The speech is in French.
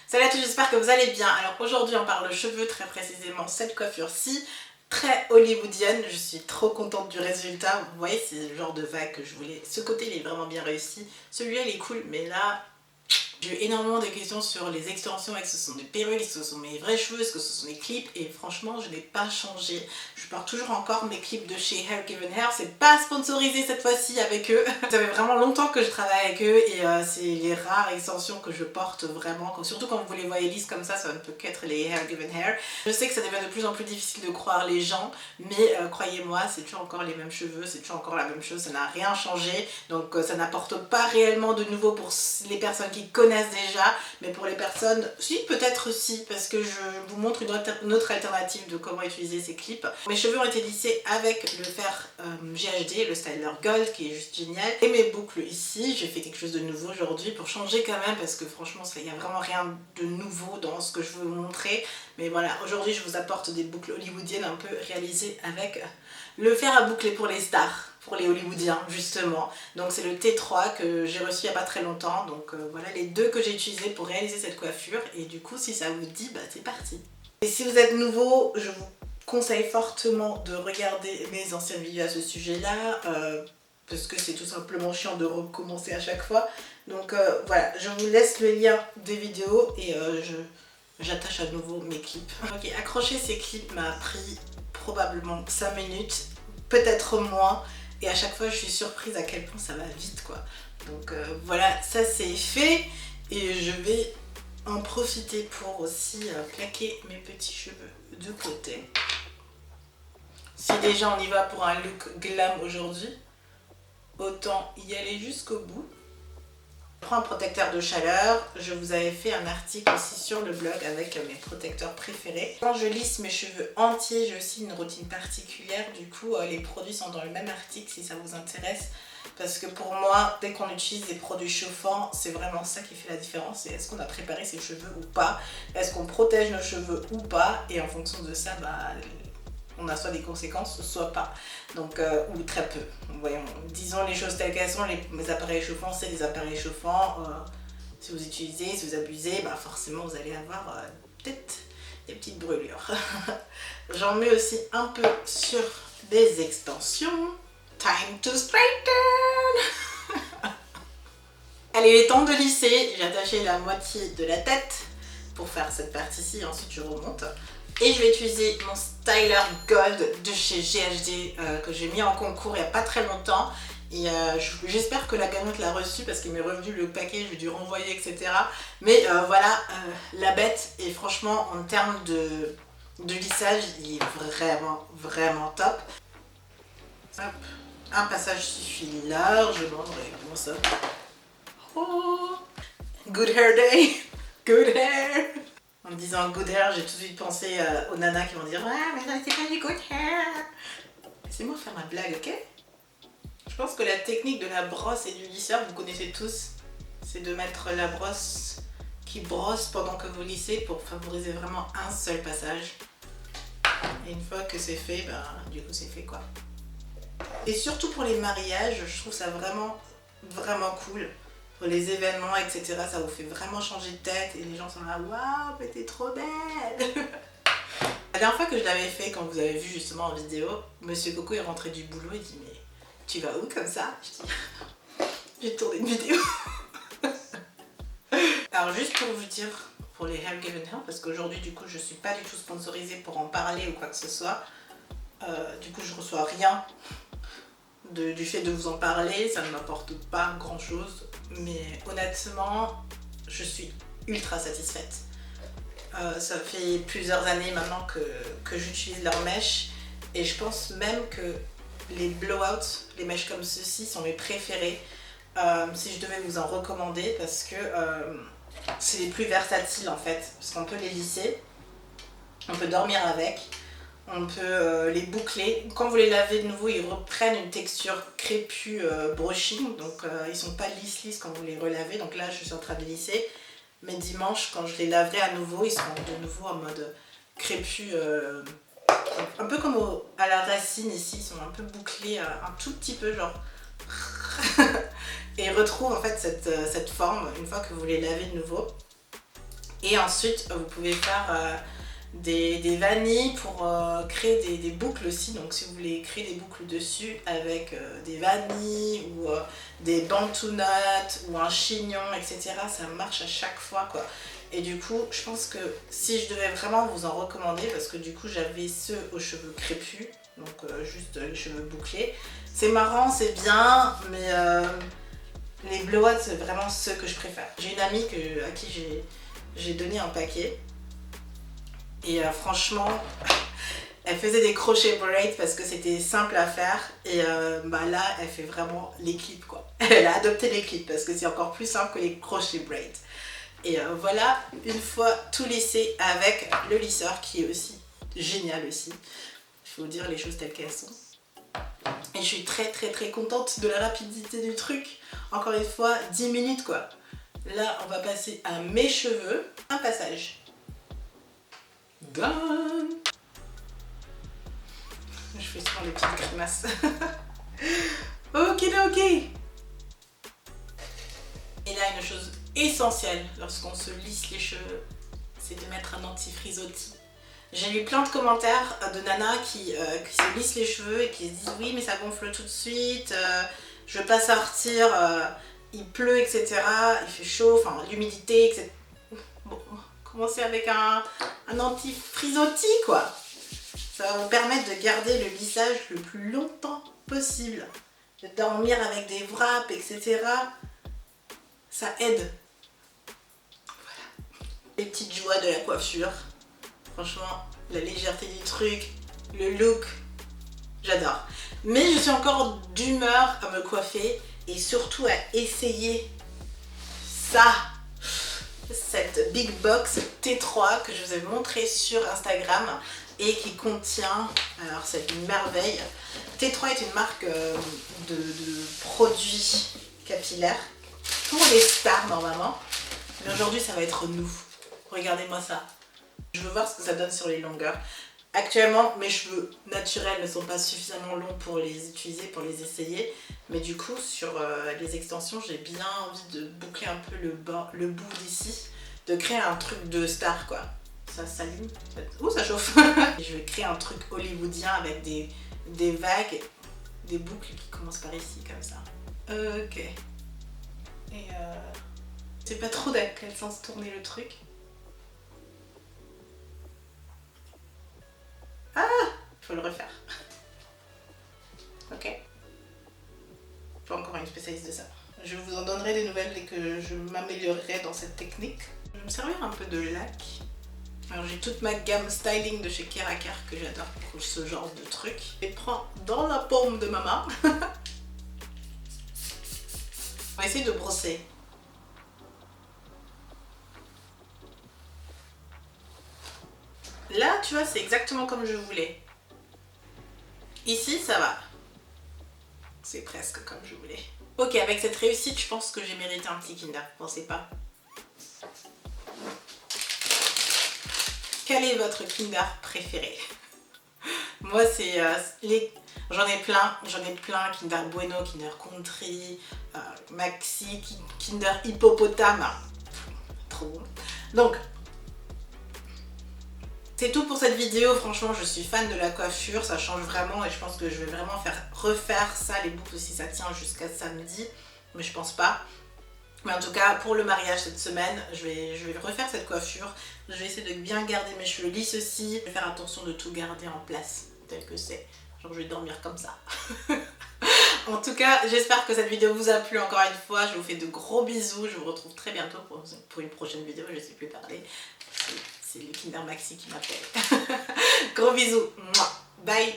Salut à tous, j'espère que vous allez bien. Alors aujourd'hui on parle cheveux, très précisément cette coiffure-ci, très hollywoodienne. Je suis trop contente du résultat. Vous voyez, c'est le genre de vague que je voulais. Ce côté il est vraiment bien réussi. Celui-là il est cool, mais là j'ai eu énormément de questions sur les extensions. Est-ce que ce sont des perruques, est-ce que ce sont mes vrais cheveux, est-ce que ce sont des clips? Et franchement je n'ai pas changé. Je porte toujours encore mes clips de chez Hair Given Hair. C'est pas sponsorisé cette fois-ci avec eux. Ça fait vraiment longtemps que je travaille avec eux et c'est les rares extensions que je porte vraiment. Surtout quand vous les voyez lisses comme ça ne peut qu'être les Hair Given Hair. Je sais que ça devient de plus en plus difficile de croire les gens, mais croyez-moi, c'est toujours encore les mêmes cheveux, c'est toujours encore la même chose, ça n'a rien changé. Donc ça n'apporte pas réellement de nouveau pour les personnes qui connaissent déjà, mais pour les personnes, si peut-être si, parce que je vous montre une autre alternative de comment utiliser ces clips. Mes cheveux ont été lissés avec le fer GHD, le styler Gold, qui est juste génial, et mes boucles ici. J'ai fait quelque chose de nouveau aujourd'hui pour changer quand même, parce que franchement il n'y a vraiment rien de nouveau dans ce que je veux vous montrer. Mais voilà, aujourd'hui je vous apporte des boucles hollywoodiennes un peu réalisées avec le fer à boucler pour les stars, pour les hollywoodiens justement. Donc c'est le T3 que j'ai reçu il n'y a pas très longtemps. Donc voilà les deux que j'ai utilisés pour réaliser cette coiffure. Et du coup si ça vous dit, bah c'est parti. Et si vous êtes nouveau, je vous conseille fortement de regarder mes anciennes vidéos à ce sujet là. Parce que c'est tout simplement chiant de recommencer à chaque fois. Donc voilà, je vous laisse le lien des vidéos et j'attache à nouveau mes clips. Ok, accrocher ces clips m'a pris probablement 5 minutes, peut-être moins. Et à chaque fois je suis surprise à quel point ça va vite quoi. Donc voilà, ça c'est fait. Et je vais en profiter pour aussi plaquer mes petits cheveux de côté. Si déjà on y va pour un look glam aujourd'hui, autant y aller jusqu'au bout. Je prends un protecteur de chaleur. Je vous avais fait un article aussi sur le blog avec mes protecteurs préférés. Quand je lisse mes cheveux entiers, j'ai aussi une routine particulière. Du coup, les produits sont dans le même article si ça vous intéresse. Parce que pour moi, dès qu'on utilise des produits chauffants, c'est vraiment ça qui fait la différence. C'est est-ce qu'on a préparé ses cheveux ou pas? Est-ce qu'on protège nos cheveux ou pas? Et en fonction de ça, bah, on a soit des conséquences, soit pas. Donc, ou très peu. Voyons, disons les choses telles qu'elles sont, les appareils chauffants, c'est des appareils chauffants. Si vous utilisez, si vous abusez, bah forcément vous allez avoir peut-être des petites brûlures. J'en mets aussi un peu sur des extensions. Time to straighten. Allez, il est temps de lisser. J'ai attaché la moitié de la tête pour faire cette partie-ci, ensuite je remonte. Et je vais utiliser mon styler Gold de chez GHD que j'ai mis en concours il n'y a pas très longtemps. Et j'espère que la gagnante l'a reçu parce qu'il m'est revenu le paquet, j'ai dû renvoyer, etc. Mais voilà, la bête. Et franchement, en termes de lissage, il est vraiment top. Hop. Un passage suffit largement. Regardez-moi ça. Oh, good hair day. Good hair. En me disant good hair, j'ai tout de suite pensé aux nanas qui vont dire ah mais non, c'est pas du good hair. Laissez-moi faire ma blague, ok? Je pense que la technique de la brosse et du lisseur, vous connaissez tous. C'est de mettre la brosse qui brosse pendant que vous lissez pour favoriser vraiment un seul passage. Et une fois que c'est fait, ben, du coup c'est fait quoi. Et surtout pour les mariages, je trouve ça vraiment cool. Pour les événements, etc. Ça vous fait vraiment changer de tête et les gens sont là, waouh, mais t'es trop belle. La dernière fois que je l'avais fait, quand vous avez vu justement en vidéo, Monsieur Coco est rentré du boulot et dit, mais tu vas où comme ça? Je dis, j'ai tourné une vidéo. Alors juste pour vous dire, pour les Hair Given Hair, parce qu'aujourd'hui du coup je suis pas du tout sponsorisée pour en parler ou quoi que ce soit. Du coup je reçois rien du fait de vous en parler, ça ne m'apporte pas grand chose, mais honnêtement je suis ultra satisfaite. Ça fait plusieurs années maintenant que j'utilise leurs mèches et je pense même que les blowout, les mèches comme ceci sont mes préférées si je devais vous en recommander parce que c'est les plus versatiles en fait, parce qu'on peut les lisser, on peut dormir avec. On peut les boucler. Quand vous les lavez de nouveau, ils reprennent une texture crépue brushing. Donc ils sont pas lisses quand vous les relavez. Donc là, je suis en train de lisser. Mais dimanche, quand je les laverai à nouveau, ils seront de nouveau en mode crépue. Un peu comme à la racine ici. Ils sont un peu bouclés, un tout petit peu genre. Et ils retrouvent en fait cette forme une fois que vous les lavez de nouveau. Et ensuite, vous pouvez faire des vanilles pour créer des boucles aussi. Donc si vous voulez créer des boucles dessus avec des vanilles ou des bantu nuts ou un chignon, etc. Ça marche à chaque fois quoi. Et du coup, je pense que si je devais vraiment vous en recommander, parce que du coup j'avais ceux aux cheveux crépus, donc juste les cheveux bouclés. C'est marrant, c'est bien, mais les blowout c'est vraiment ceux que je préfère. J'ai une amie à qui j'ai donné un paquet. Et franchement, elle faisait des crochets braids parce que c'était simple à faire. Et là, elle fait vraiment les clips quoi. Elle a adopté les clips parce que c'est encore plus simple que les crochets braids. Et voilà, une fois tout lissé avec le lisseur qui est aussi génial aussi. Il faut dire les choses telles qu'elles sont. Et je suis très contente de la rapidité du truc. Encore une fois, 10 minutes quoi. Là, on va passer à mes cheveux. Un passage. Done. Je fais souvent des petites grimaces. Ok. Et là, une chose essentielle lorsqu'on se lisse les cheveux, c'est de mettre un anti-frisottis. J'ai eu plein de commentaires de nanas qui se lissent les cheveux et qui se disent oui mais ça gonfle tout de suite, je veux pas sortir, il pleut etc, il fait chaud, enfin l'humidité etc. Bon, commencer avec un anti-frisottis quoi. Ça va vous permettre de garder le lissage le plus longtemps possible. De dormir avec des wraps etc. Ça aide. Voilà. Les petites joies de la coiffure. Franchement, la légèreté du truc, le look, j'adore. Mais je suis encore d'humeur à me coiffer et surtout à essayer ça. Cette Big Box T3 que je vous ai montré sur Instagram et qui contient, alors c'est une merveille. T3 est une marque de produits capillaires pour les stars normalement. Mais aujourd'hui ça va être nous. Regardez-moi ça. Je veux voir ce que ça donne sur les longueurs. Actuellement, mes cheveux naturels ne sont pas suffisamment longs pour les utiliser, pour les essayer. Mais du coup, sur les extensions, j'ai bien envie de boucler un peu le bout d'ici. De créer un truc de star, quoi. Ça s'allume. Oh, ça chauffe. Je vais créer un truc hollywoodien avec des vagues, des boucles qui commencent par ici, comme ça. Ok. Et je sais pas trop dans quel sens tourner le truc. Faut le refaire. Ok. Pas encore une spécialiste de ça. Je vous en donnerai des nouvelles dès que je m'améliorerai dans cette technique. Je vais me servir un peu de lac. Alors j'ai toute ma gamme styling de chez Keraker que j'adore pour ce genre de truc. Et prends dans la paume de ma main. On va essayer de brosser. Là, tu vois, c'est exactement comme je voulais. Ici, ça va. C'est presque comme je voulais. Ok, avec cette réussite, je pense que j'ai mérité un petit Kinder, vous pensez pas? Quel est votre Kinder préféré? Moi, c'est j'en ai plein, Kinder Bueno, Kinder Country, Maxi, Kinder Hippopotame. Trop bon. Donc, c'est tout pour cette vidéo. Franchement, je suis fan de la coiffure, ça change vraiment et je pense que je vais vraiment refaire ça, les boucles si ça tient jusqu'à samedi, mais je pense pas. Mais en tout cas, pour le mariage cette semaine, je vais refaire cette coiffure. Je vais essayer de bien garder mes cheveux lisses aussi. Je vais faire attention de tout garder en place, tel que c'est. Genre, je vais dormir comme ça. En tout cas, j'espère que cette vidéo vous a plu encore une fois. Je vous fais de gros bisous. Je vous retrouve très bientôt pour une prochaine vidéo. Je ne sais plus parler. C'est le Kinder Maxi qui m'appelle. Gros bisous. Bye.